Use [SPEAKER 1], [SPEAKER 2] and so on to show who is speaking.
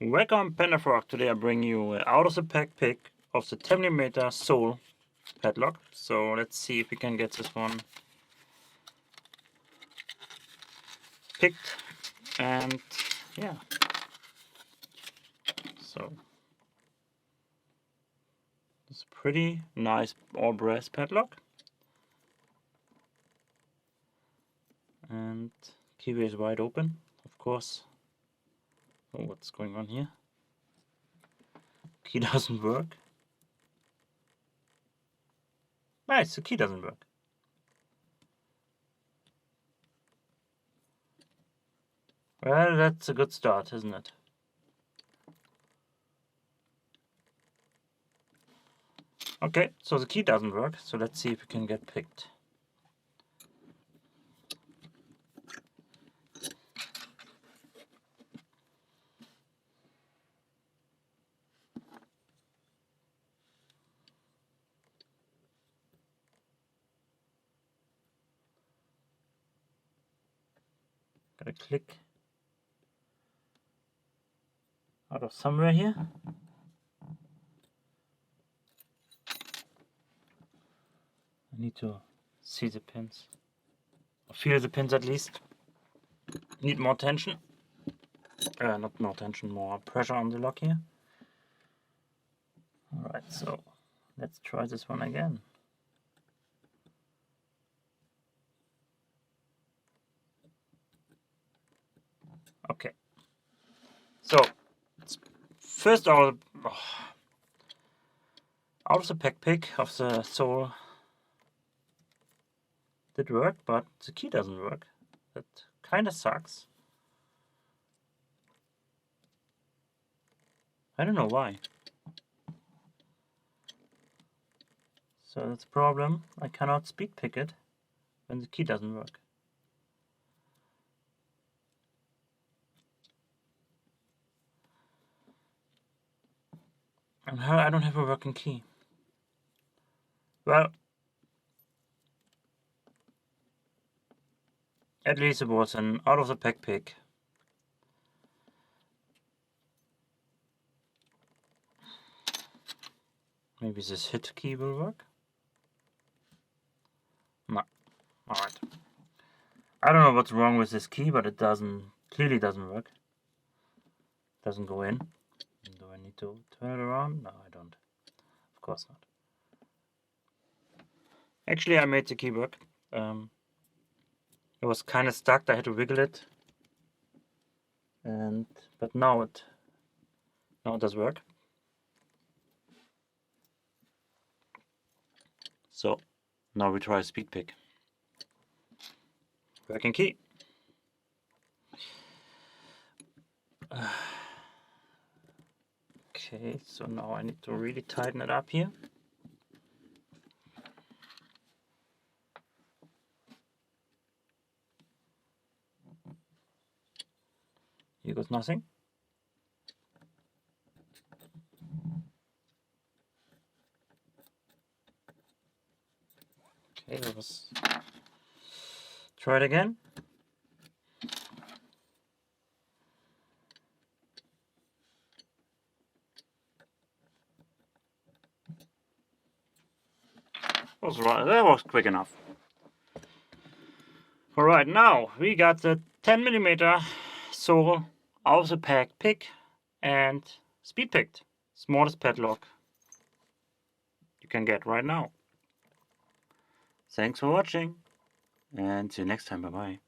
[SPEAKER 1] Welcome Panda-Frog. Today I bring you out of the pack pick of the 10mm sole padlock. So let's see if we can get this one picked. And yeah, so it's pretty nice all brass padlock. And keyway is wide open, of course. Oh, what's going on here? Key doesn't work. Nice, the key doesn't work. Well, that's a good start, isn't it? Okay, so the key doesn't work, so let's see if we can get picked. Gotta click out of somewhere here. I need to see the pins, or feel the pins at least. Need more tension. Not more tension, more pressure on the lock here. Alright, so let's try this one again. Okay, so first out of the pack pick of the sole did work, but the key doesn't work. That kind of sucks. I don't know why. So that's a problem. I cannot speed pick it when the key doesn't work. And how I don't have a working key. Well, at least it was an out of the pack pick. Maybe this hit key will work. No. Alright. I don't know what's wrong with this key, but it clearly doesn't work. Doesn't go in. Do I need to turn it around? No, I don't. Of course not. Actually, I made the key work. It was kind of stuck. I had to wiggle it, but now it does work. So now we try a speed pick. Working key. Okay, so now I need to really tighten it up here. Here goes nothing. Okay, let's try it again. That was quick enough. Alright, now we got the 10mm sole out of the pack pick and speed picked. Smallest padlock you can get right now. Thanks for watching and see you next time. Bye bye.